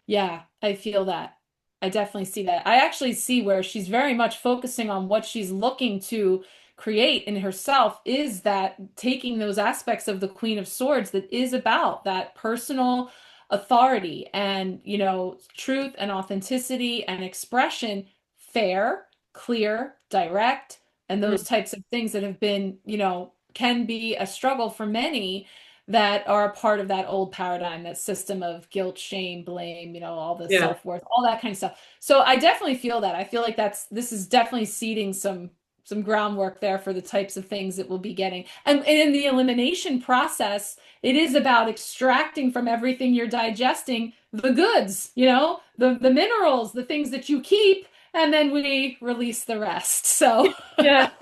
Yeah, I feel that. I definitely see that. I actually see where she's very much focusing on what she's looking to create in herself is that taking those aspects of the Queen of Swords that is about that personal authority and, truth and authenticity and expression, fair, clear, direct, and Mm, those types of things that have been, can be a struggle for many that are a part of that old paradigm, that system of guilt, shame, blame, all the yeah, self-worth, all that kind of stuff. So I definitely feel that. I feel like this is definitely seeding some groundwork there for the types of things that we'll be getting. And in the elimination process, it is about extracting from everything you're digesting the goods, the minerals, the things that you keep, and then we release the rest. So yeah.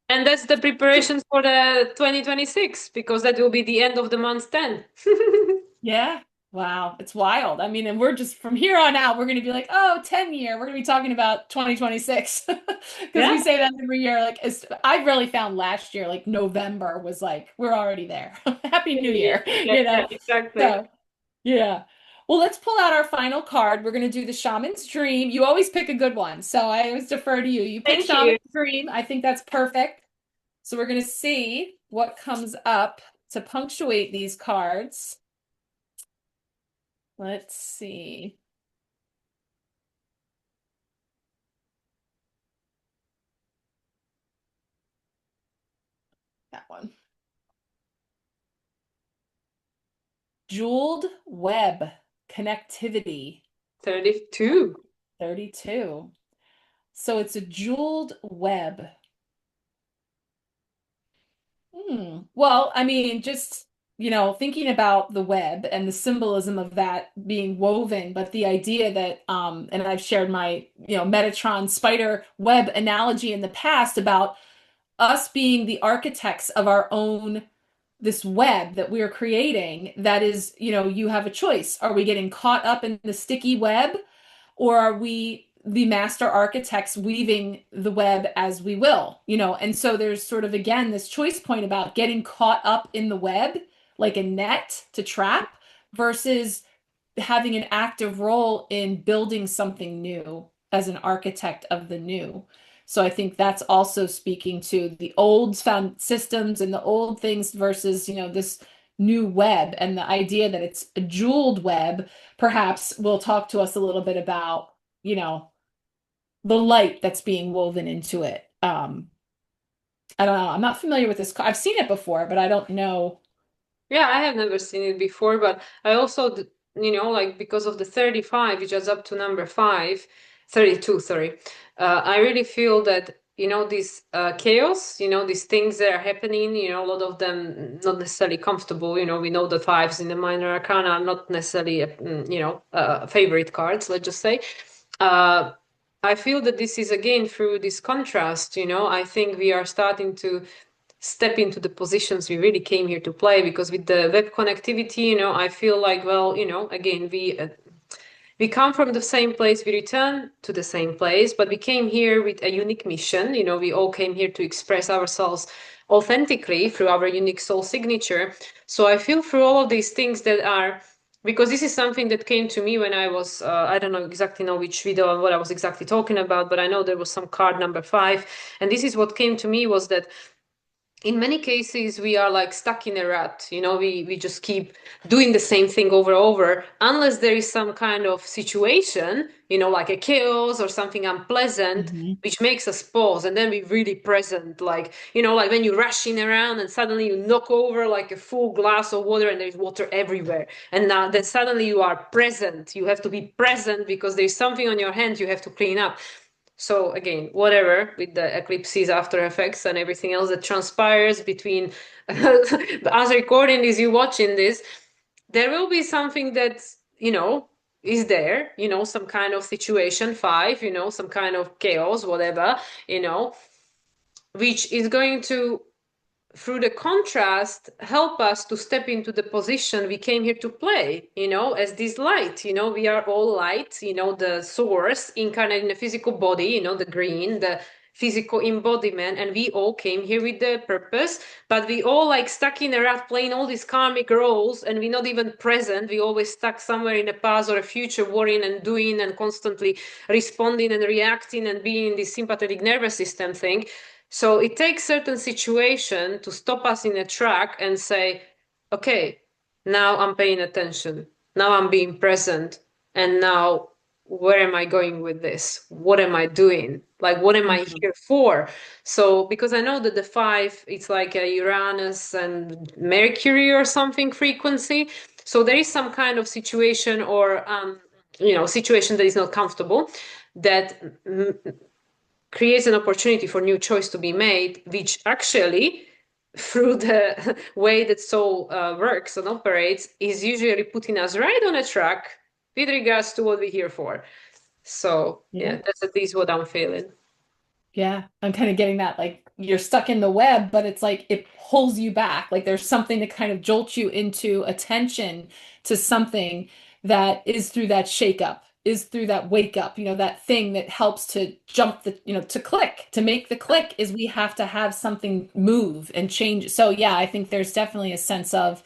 And that's the preparations for the 2026, because that will be the end of the month 10. yeah. Wow. It's wild. I mean, and we're just from here on out, we're going to be like, oh, 10 year. We're going to be talking about 2026 because we Yeah, say that every year. Like, I really found last year, like November was like, we're already there. Happy New yeah, Year, yeah, yeah, exactly. So, yeah. Well, let's pull out our final card. We're going to do the Shaman's Dream. You always pick a good one. So I always defer to you. You pick Thank you. Shaman's Dream. I think that's perfect. So we're going to see what comes up to punctuate these cards. Let's see. That one. Jeweled web connectivity 32. 32. So it's a jeweled web. Well, I mean, just, thinking about the web and the symbolism of that being woven, but the idea that, and I've shared my, Metatron spider web analogy in the past about us being the architects of our own this web that we are creating that is, you have a choice. Are we getting caught up in the sticky web, or are we the master architects weaving the web as we will? And so there's sort of again this choice point about getting caught up in the web like a net to trap versus having an active role in building something new as an architect of the new. So I think that's also speaking to the old found systems and the old things versus, this new web and the idea that it's a jeweled web. Perhaps will talk to us a little bit about, the light that's being woven into it. I don't know. I'm not familiar with this. I've seen it before, but I don't know. Yeah, I have never seen it before, but I also, like because of the 35, which is up to number 5, 32, sorry. I really feel that, this chaos, these things that are happening, a lot of them not necessarily comfortable. We know the fives in the minor arcana are not necessarily, favorite cards, let's just say. Uh, I feel that this is again through this contrast, I think we are starting to step into the positions we really came here to play, because with the web connectivity, I feel like, well, again, We come from the same place, we return to the same place, but we came here with a unique mission. You know, we all came here to express ourselves authentically through our unique soul signature. So I feel through all of these things that are, because this is something that came to me when I was, I don't know exactly know which video and what I was exactly talking about, but I know there was some card number 5. And this is what came to me was that in many cases we are like stuck in a rut, you know, we just keep doing the same thing over and over unless there is some kind of situation, you know, like a chaos or something unpleasant Hmm. which makes us pause, and then we really present, like, you know, like when you're rushing around and suddenly you knock over like a full glass of water and there's water everywhere, and now then suddenly you are present, you have to be present because there's something on your hand you have to clean up. So again, whatever with the eclipses, after effects, and everything else that transpires between us recording this, you watching this, there will be something that, you know, is there, you know, some kind of situation 5, you know, some kind of chaos, whatever, you know, which is going to, through the contrast, help us to step into the position we came here to play, you know, as this light. You know, we are all light, you know, the source incarnate in a physical body, you know, the green, the physical embodiment, and we all came here with the purpose, but we all like stuck in a rut playing all these karmic roles, and we're not even present. We always stuck somewhere in the past or a future, worrying and doing and constantly responding and reacting and being in this sympathetic nervous system thing. So it takes certain situation to stop us in a track and say, okay, now I'm paying attention. Now I'm being present. And now where am I going with this? What am I doing? Like, what am I Hmm. here for? So, because I know that the 5, it's like a Uranus and Mercury or something frequency. So there is some kind of situation or, you know, situation that is not comfortable that creates an opportunity for new choice to be made, which actually, through the way that soul works and operates, is usually putting us right on a track with regards to what we're here for. So Yeah. yeah, that's at least what I'm feeling. Yeah, I'm kind of getting that. Like you're stuck in the web, but it's like it pulls you back. Like there's something to kind of jolt you into attention to something that is through that shakeup, is through that wake up, that thing that helps to jump to click, to make the click is we have to have something move and change. So yeah, I think there's definitely a sense of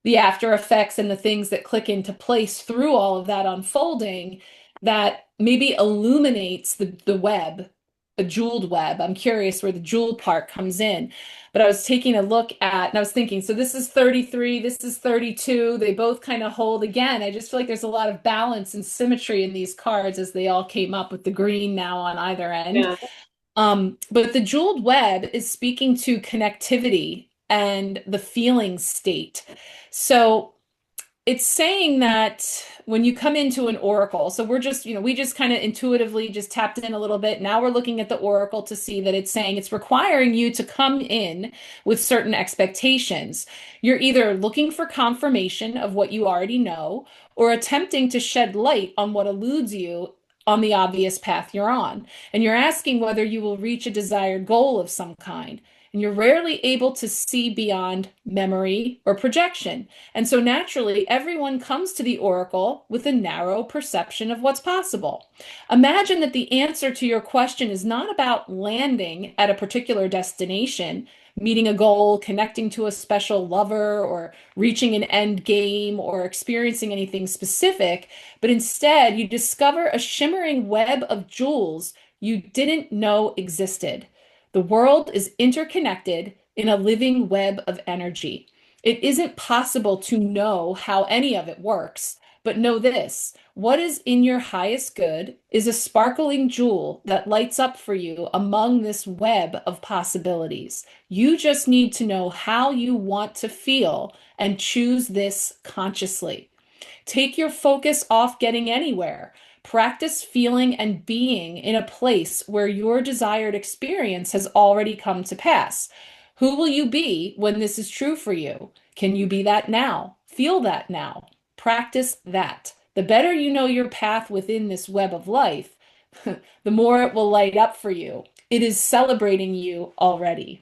the after effects and the things that click into place through all of that unfolding that maybe illuminates the web, a jeweled web. I'm curious where the jeweled part comes in. But I was taking a look at, and I was thinking, so this is 33, this is 32. They both kind of hold again. I just feel like there's a lot of balance and symmetry in these cards as they all came up with the green now on either end. Yeah. But the jeweled web is speaking to connectivity and the feeling state. So it's saying that when you come into an oracle, so we're just, we just kind of intuitively just tapped in a little bit. Now we're looking at the oracle to see that it's saying it's requiring you to come in with certain expectations. You're either looking for confirmation of what you already know or attempting to shed light on what eludes you on the obvious path you're on. And you're asking whether you will reach a desired goal of some kind. And you're rarely able to see beyond memory or projection. And so naturally, everyone comes to the oracle with a narrow perception of what's possible. Imagine that the answer to your question is not about landing at a particular destination, meeting a goal, connecting to a special lover, or reaching an end game, or experiencing anything specific, but instead you discover a shimmering web of jewels you didn't know existed. The world is interconnected in a living web of energy. It isn't possible to know how any of it works, but know this: what is in your highest good is a sparkling jewel that lights up for you among this web of possibilities. You just need to know how you want to feel and choose this consciously. Take your focus off getting anywhere. Practice feeling and being in a place where your desired experience has already come to pass. Who will you be when this is true for you? Can you be that now? Feel that now. Practice that. The better you know your path within this web of life, the more it will light up for you. It is celebrating you already.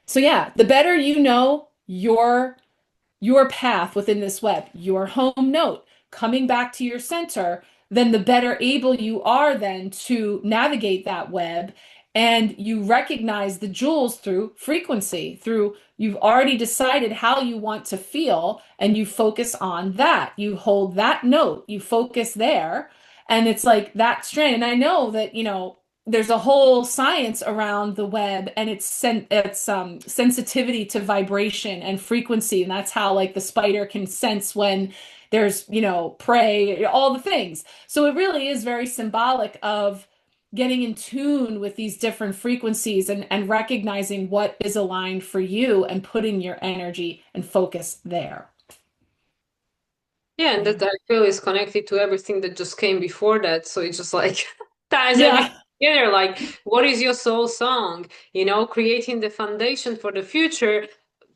So yeah, the better you know your path within this web, your home note, coming back to your center, then the better able you are then to navigate that web. And you recognize the jewels through frequency, through you've already decided how you want to feel, and you focus on that. You hold that note, you focus there, and it's like that strand. And I know that, there's a whole science around the web, and it's sensitivity to vibration and frequency, and that's how like the spider can sense when there's prey, all the things. So it really is very symbolic of getting in tune with these different frequencies, and recognizing what is aligned for you and putting your energy and focus there. Yeah, and that I feel is connected to everything that just came before that. So it's just like ties everything Yeah. together. Like, what is your soul song? Creating the foundation for the future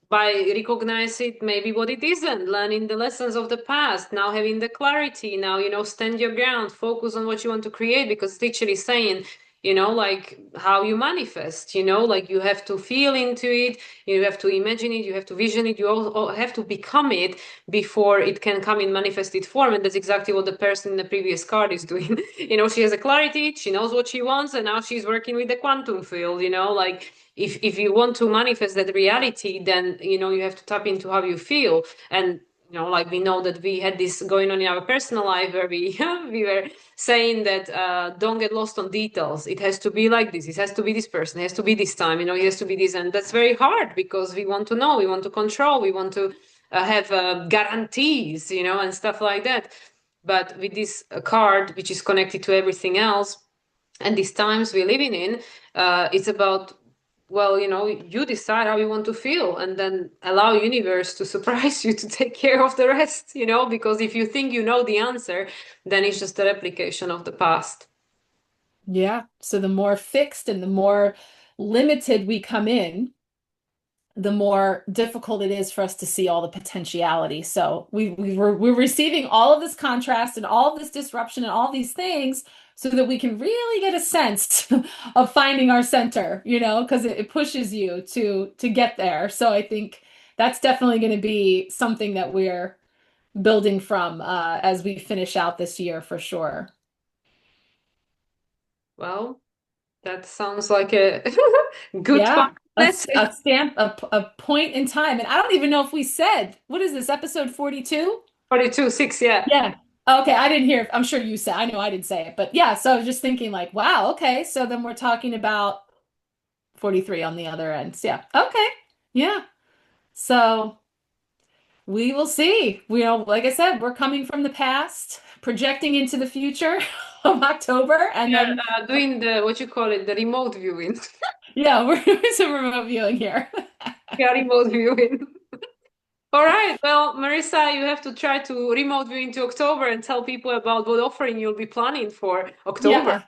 by recognizing maybe what it isn't, learning the lessons of the past, now having the clarity, now, stand your ground, focus on what you want to create, because it's literally saying, like how you manifest, like you have to feel into it, you have to imagine it, you have to vision it, you all have to become it before it can come in manifested form. And that's exactly what the person in the previous card is doing. She has a clarity, she knows what she wants, and now she's working with the quantum field, like if you want to manifest that reality, then you have to tap into how you feel. And like we know that we had this going on in our personal life where we we were saying that don't get lost on details. It has to be like this. It has to be this person. It has to be this time. It has to be this, and that's very hard because we want to know, we want to control, we want to have guarantees, and stuff like that. But with this card, which is connected to everything else, and these times we're living in, it's about, well, you decide how you want to feel, and then allow universe to surprise you to take care of the rest, because if you think you know the answer, then it's just a replication of the past. Yeah. So the more fixed and the more limited we come in, the more difficult it is for us to see all the potentiality. So we're receiving all of this contrast and all of this disruption and all these things so that we can really get a sense of finding our center, because it pushes you to get there. So I think that's definitely going to be something that we're building from as we finish out this year for sure. Well, that sounds like a good Yeah, fun message. a stamp, a point in time. And I don't even know if we said, what is this, episode 42? 42-6, yeah. Yeah. Okay, I didn't hear. I'm sure you said. I know I didn't say it, but yeah. So I was just thinking, like, wow. Okay, so then we're talking about 43 on the other end. Yeah. Okay. Yeah. So we will see. Like I said, we're coming from the past, projecting into the future of October, and Yeah, then doing the, what you call it, the remote viewing. yeah, we're doing some remote viewing here. Yeah, remote viewing. All right. Well, Marissa, you have to try to remote view into October and tell people about what offering you'll be planning for October. Yeah.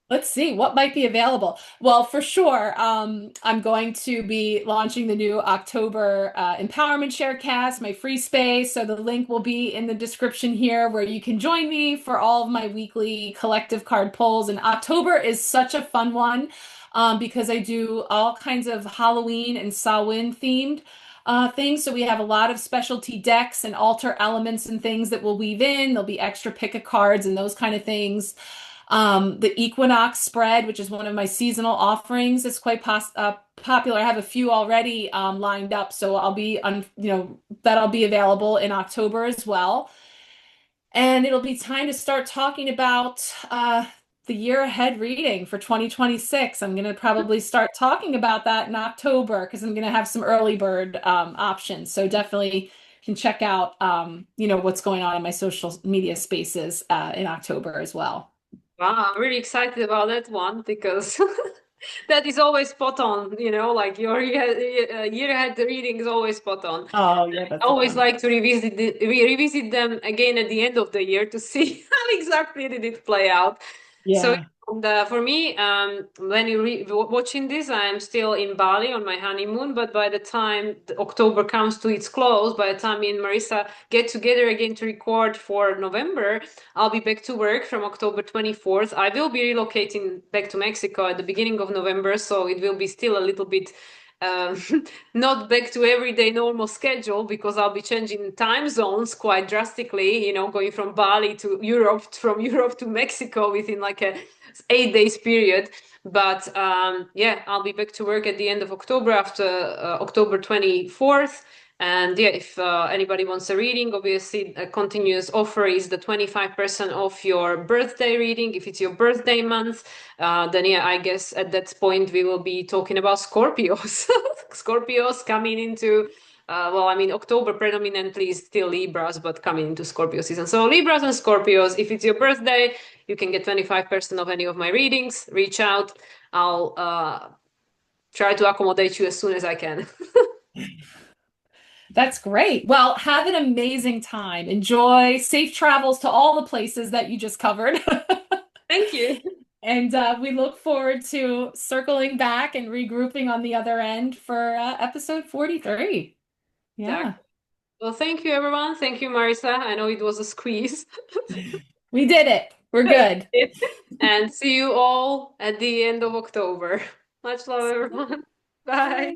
Let's see what might be available. Well, for sure, I'm going to be launching the new October Empowerment Sharecast, my free space. So the link will be in the description here where you can join me for all of my weekly collective card pulls. And October is such a fun one because I do all kinds of Halloween and Samhain themed things. So we have a lot of specialty decks and altar elements and things that we'll weave in. There'll be extra pick of cards and those kind of things. The equinox spread, which is one of my seasonal offerings, is quite popular. I have a few already lined up, so that'll be available in October as well. And it'll be time to start talking about the year ahead reading for 2026. I'm going to probably start talking about that in October because I'm going to have some early bird options. So definitely can check out what's going on in my social media spaces in October as well. Wow, I'm really excited about that one because that is always spot on, like your year ahead reading is always spot on. Oh, yeah, I that's a always fun. like to revisit them again at the end of the year to see how exactly did it play out. So Yeah. and, for me, when you watching this, I'm still in Bali on my honeymoon. But by the time the October comes to its close, by the time me and Marissa get together again to record for November, I'll be back to work from October 24th. I will be relocating back to Mexico at the beginning of November, so it will be still a little bit um, not back to everyday normal schedule because I'll be changing time zones quite drastically, going from Bali to Europe, from Europe to Mexico within like a 8 days period. But yeah, I'll be back to work at the end of October after October 24th. And yeah, if anybody wants a reading, obviously a continuous offer is the 25% off your birthday reading. If it's your birthday month, then yeah, I guess at that point we will be talking about Scorpios. Scorpios coming into, well, I mean, October predominantly is still Libras, but coming into Scorpio season. So Libras and Scorpios, if it's your birthday, you can get 25% of any of my readings. Reach out. I'll try to accommodate you as soon as I can. That's great. Well, have an amazing time. Enjoy safe travels to all the places that you just covered. Thank you. And we look forward to circling back and regrouping on the other end for episode 43. Yeah. Exactly. Well, thank you, everyone. Thank you, Marisa. I know it was a squeeze. We did it. We're good. And see you all at the end of October. Much love, everyone. Bye. Bye.